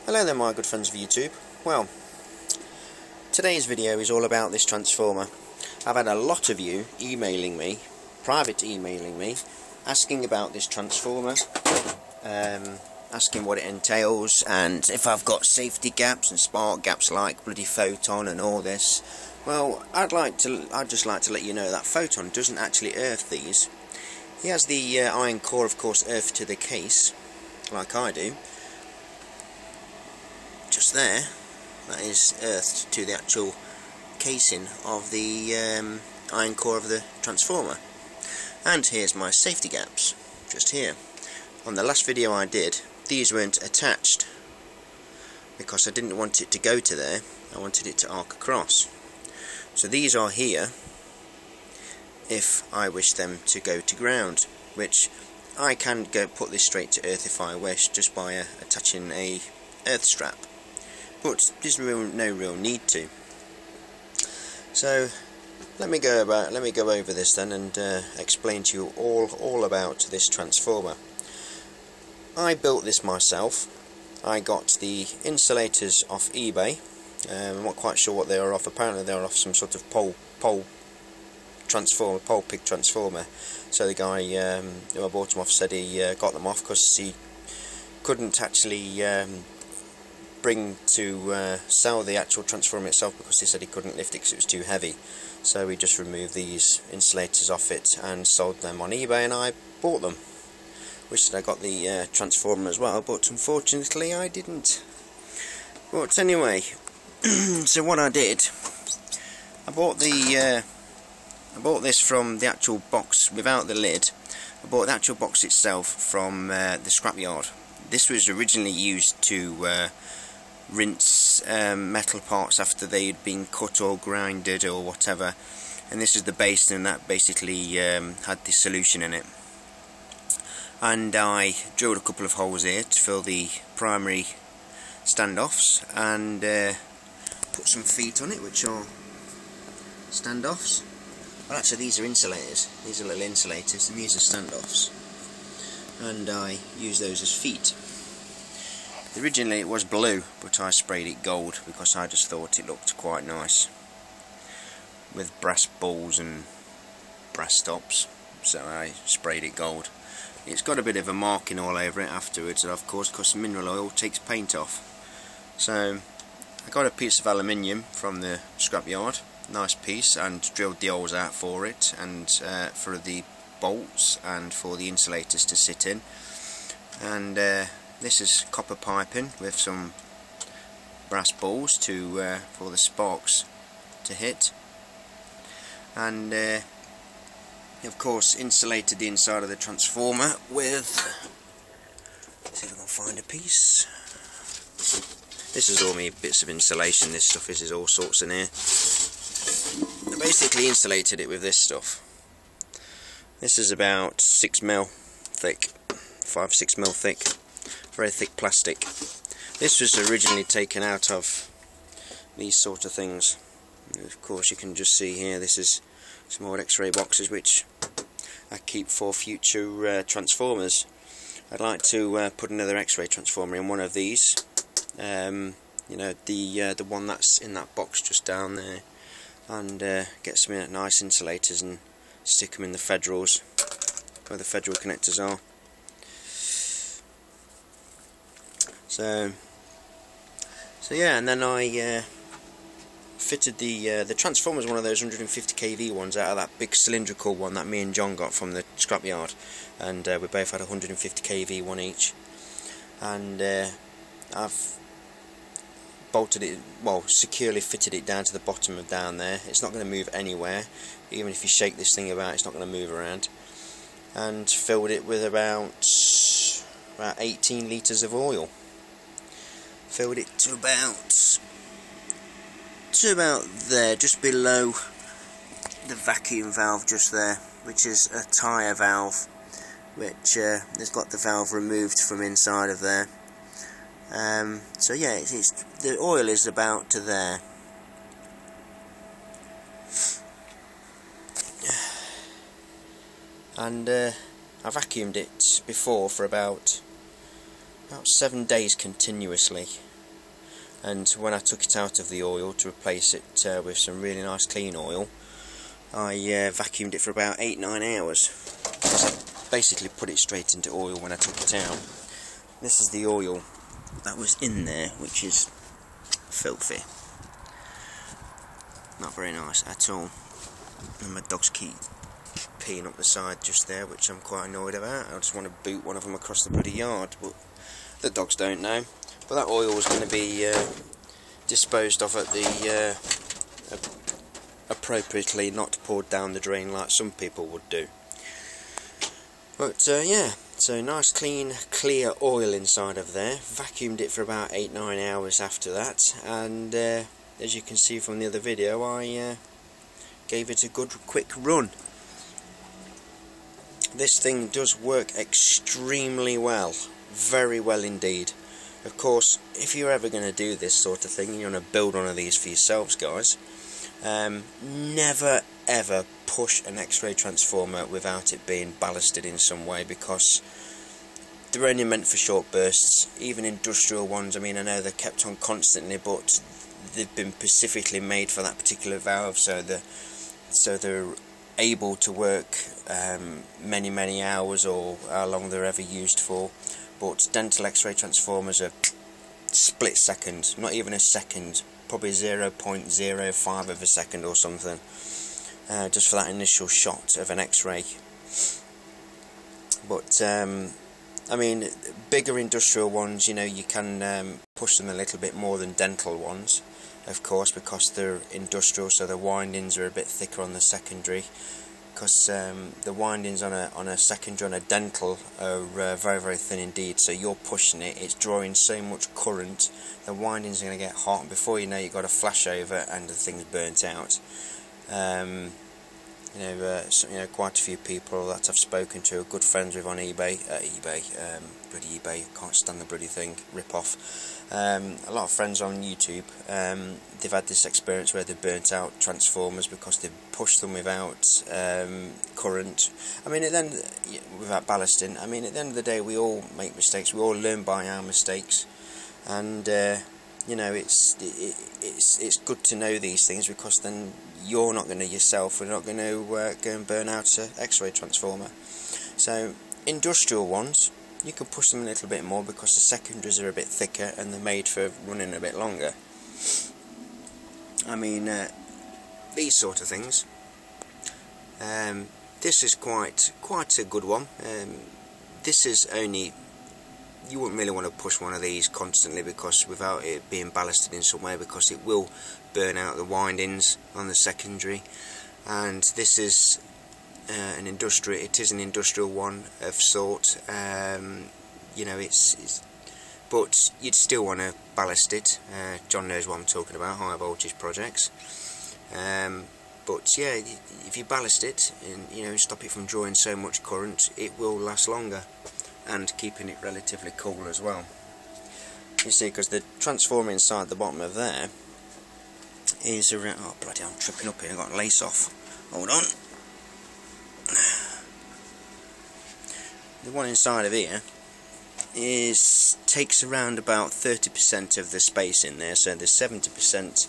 Hello there my good friends of YouTube. Well, today's video is all about this transformer. I've had a lot of you emailing me, private emailing me, asking about this transformer, asking what it entails and if I've got safety gaps and spark gaps like bloody photon and all this. Well, I'd just like to let you know that photon doesn't actually earth these. He has the iron core, of course, earthed to the case, like I do. Just there, that is earthed to the actual casing of the iron core of the transformer. And here's my safety gaps, just here. On the last video I did, these weren't attached because I didn't want it to go to there, I wanted it to arc across. So these are here if I wish them to go to ground, which I can put this straight to earth if I wish, just by attaching a earth strap. But there's no real need to. So let me go over this then and explain to you all about this transformer. I built this myself. I got the insulators off eBay. I'm not quite sure what they are off. Apparently they are off some sort of pole pig transformer. So the guy who I bought them off said he got them off because he couldn't actually bring to sell the actual transformer itself, because he said he couldn't lift it because it was too heavy. So we just removed these insulators off it and sold them on eBay, and I bought them. Wish that I got the transformer as well, but unfortunately I didn't. But anyway, so what I did, I bought this from the actual box without the lid. I bought the actual box itself from the scrapyard. This was originally used to rinse metal parts after they had been cut or grinded or whatever, and this is the basin, and that basically had the solution in it. And I drilled a couple of holes here to fill the primary standoffs and put some feet on it, which are standoffs. Well, actually these are insulators, these are little insulators, and these are standoffs, and I use those as feet. Originally it was blue, but I sprayed it gold because I just thought it looked quite nice with brass balls and brass stops, so I sprayed it gold. It's got a bit of a marking all over it afterwards, of course, because mineral oil takes paint off. So I got a piece of aluminium from the scrapyard, nice piece, and drilled the holes out for it, and for the bolts and for the insulators to sit in. And this is copper piping with some brass balls to for the sparks to hit, and of course insulated the inside of the transformer with, let's see if I can find a piece. This is all me bits of insulation. This stuff is all sorts in here. I basically insulated it with this stuff. This is about 6mm thick, 5-6mm thick, very thick plastic. This was originally taken out of these sort of things. And of course you can just see here, this is some old X-ray boxes which I keep for future transformers. I'd like to put another X-ray transformer in one of these. You know, the one that's in that box just down there, and get some nice insulators and stick them in the federals where the federal connectors are. So yeah, and then I fitted the transformer was one of those 150 kV ones out of that big cylindrical one that me and John got from the scrapyard, and we both had a 150 kV one each, and I've bolted it, well, securely fitted it down to the bottom of down there. It's not going to move anywhere, even if you shake this thing about, it's not going to move around. And filled it with about 18 litres of oil. Filled it to about there, just below the vacuum valve just there, which is a tyre valve, which has got the valve removed from inside of there. So yeah, the oil is about to there. And I vacuumed it before for about 7 days continuously, and when I took it out of the oil to replace it with some really nice clean oil, I vacuumed it for about 8-9 hours. I basically put it straight into oil when I took it out. This is the oil that was in there, which is filthy. Not very nice at all. And my dogs keep peeing up the side just there, which I'm quite annoyed about. I just want to boot one of them across the bloody yard, but the dogs don't know. But that oil was going to be disposed of at the appropriately, not poured down the drain like some people would do. But yeah, so nice clean clear oil inside of there. Vacuumed it for about 8-9 hours after that, and as you can see from the other video, I gave it a good quick run. This thing does work extremely well, very well indeed. Of course, if you're ever going to do this sort of thing, you're going to build one of these for yourselves, guys, never ever push an X-ray transformer without it being ballasted in some way, because they're only meant for short bursts. Even industrial ones, I mean, I know they're kept on constantly, but they've been specifically made for that particular valve, so they're able to work many hours, or how long they're ever used for. But dental X-ray transformers are split second, not even a second, probably 0.05 of a second or something, just for that initial shot of an X-ray. But I mean, bigger industrial ones, you know, you can push them a little bit more than dental ones, of course, because they're industrial, so the windings are a bit thicker on the secondary. Because the windings on a secondary, on a dental, are very thin indeed. So you're pushing it, it's drawing so much current, the windings are going to get hot, and before you know, you've got a flash over and the thing's burnt out. You know, quite a few people that I've spoken to are good friends with on eBay. Bloody eBay, can't stand the bloody thing, rip off. A lot of friends on YouTube, they've had this experience where they've burnt out transformers because they've pushed them without current. I mean, without ballasting. I mean, at the end of the day, we all make mistakes. We all learn by our mistakes, and you know, it's good to know these things, because then you're not going to yourself, we're not going to go and burn out an X-ray transformer. So industrial ones, you can push them a little bit more because the secondaries are a bit thicker and they're made for running a bit longer. I mean, these sort of things. This is quite a good one. This is only, you wouldn't really want to push one of these constantly, because without it being ballasted in some way, because it will burn out the windings on the secondary. And this is an industrial one of sort. You know, but you'd still want to ballast it. John knows what I'm talking about, high voltage projects. But yeah, if you ballast it and, you know, stop it from drawing so much current, it will last longer, and keeping it relatively cool as well. You see, because the transformer inside the bottom of there is around, oh bloody hell, I'm tripping up here, I've got a lace off, hold on. The one inside of here takes around about 30% of the space in there, so there's 70%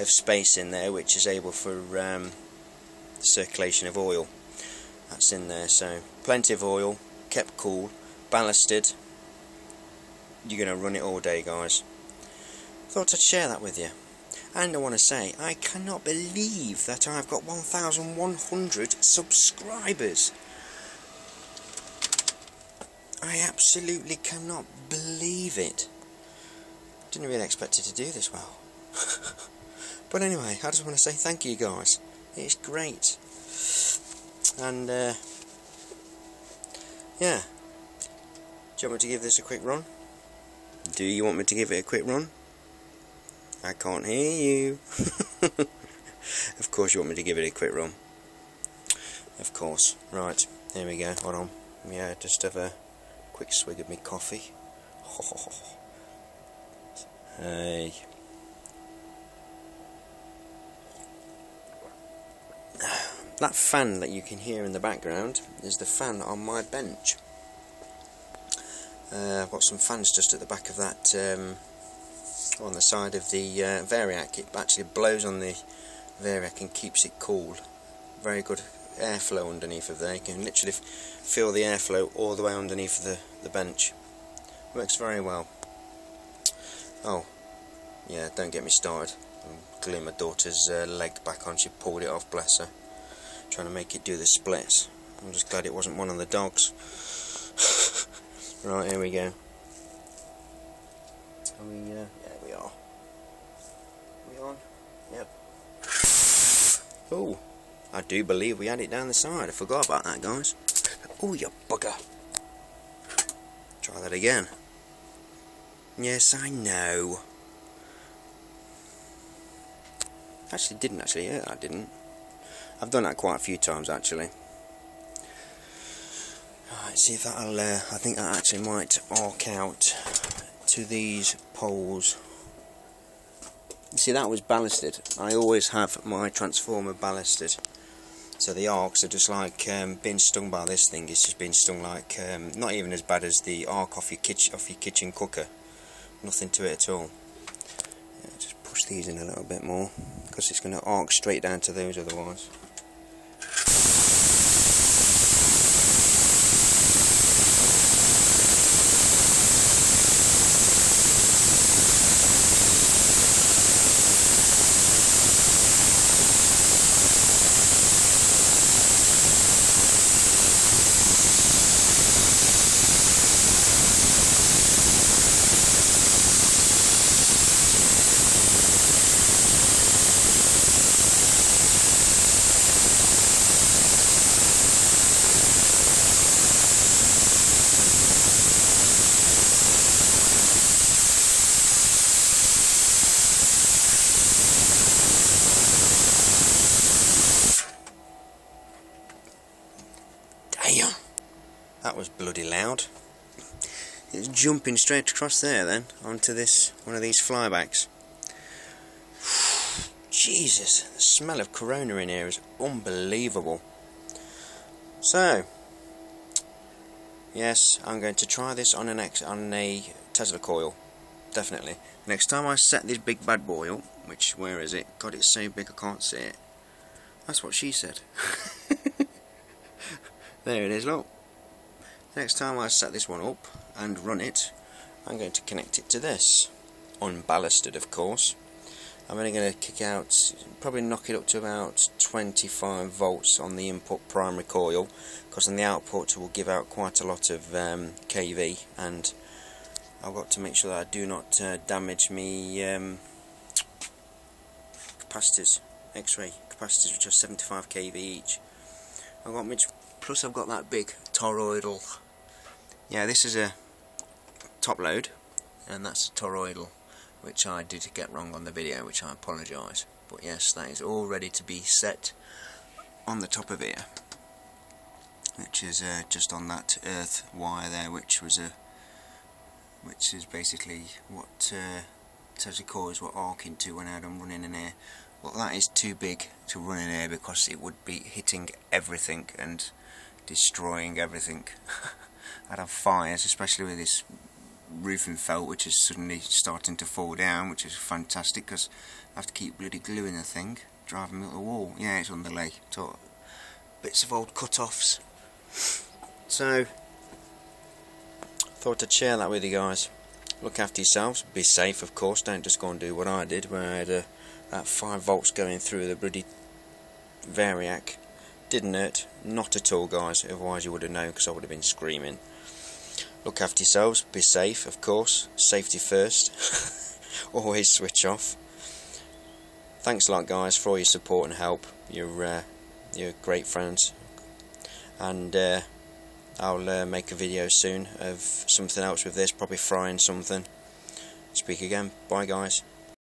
of space in there which is able for circulation of oil. That's in there, so plenty of oil, kept cool, ballasted. You're going to run it all day, guys. Thought I'd share that with you. And I want to say, I cannot believe that I've got 1,100 subscribers. I absolutely cannot believe it. Didn't really expect it to do this well. But anyway, I just want to say thank you, guys. It's great. And yeah. Do you want me to give this a quick run? Do you want me to give it a quick run? I can't hear you. Of course you want me to give it a quick run. Of course. Right, here we go. Hold on. Yeah, just have a quick swig of my coffee. Hey. That fan that you can hear in the background is the fan on my bench. I've got some fans just at the back of that on the side of the variac. It actually blows on the variac and keeps it cool. Very good airflow underneath of there. You can literally feel the airflow all the way underneath the bench. Works very well. Oh, yeah, don't get me started. I'm gluing my daughter's leg back on. She pulled it off, bless her. Trying to make it do the splits. I'm just glad it wasn't one of the dogs. Right, here we go. Yeah, we are. We on? Yep. Oh, I do believe we had it down the side. I forgot about that, guys. Oh, you bugger. Try that again. Yes, I know. Actually, didn't actually. Yeah, I didn't. I've done that quite a few times, actually. Right, see if that'll. I think that actually might arc out to these poles. You see, that was ballasted. I always have my transformer ballasted, so the arcs are just like being stung by this thing. It's just being stung like not even as bad as the arc off your kitchen cooker. Nothing to it at all. Yeah, just push these in a little bit more because it's going to arc straight down to those otherwise. Damn! That was bloody loud. It's jumping straight across there then, onto this one of these flybacks. Jesus, the smell of Corona in here is unbelievable. So, yes, I'm going to try this on a Tesla coil. Definitely. Next time I set this big bad boy up, which, where is it? God, it's so big I can't see it. That's what she said. There it is, look. Next time I set this one up and run it, I'm going to connect it to this. Unballasted, of course. I'm only going to kick out, probably knock it up to about 25 volts on the input primary coil, because on the output will give out quite a lot of kV, and I've got to make sure that I do not damage me capacitors, X-ray capacitors, which are 75 kV each. I've got plus I've got that big toroidal. Yeah, this is a top load, and that's a toroidal, which I did get wrong on the video, which I apologise. But yes, that is all ready to be set on the top of here, which is just on that earth wire there, which is basically what Tesla coils were arcing to when I had them running in here. Well, that is too big to run in here because it would be hitting everything and destroying everything. I'd have fires, especially with this roofing felt, which is suddenly starting to fall down, which is fantastic because I have to keep bloody gluing the thing, driving me up the wall. Yeah, it's on the lay. Bits of old cut-offs. So, thought I'd share that with you guys. Look after yourselves, be safe of course, don't just go and do what I did, where I had that 5 volts going through the bloody variac. Didn't hurt, not at all guys, otherwise you would have known because I would have been screaming. Look after yourselves, be safe of course, safety first. Always switch off. Thanks a lot guys for all your support and help, you're great friends, and I'll make a video soon of something else with this, probably frying something. Speak again, bye guys.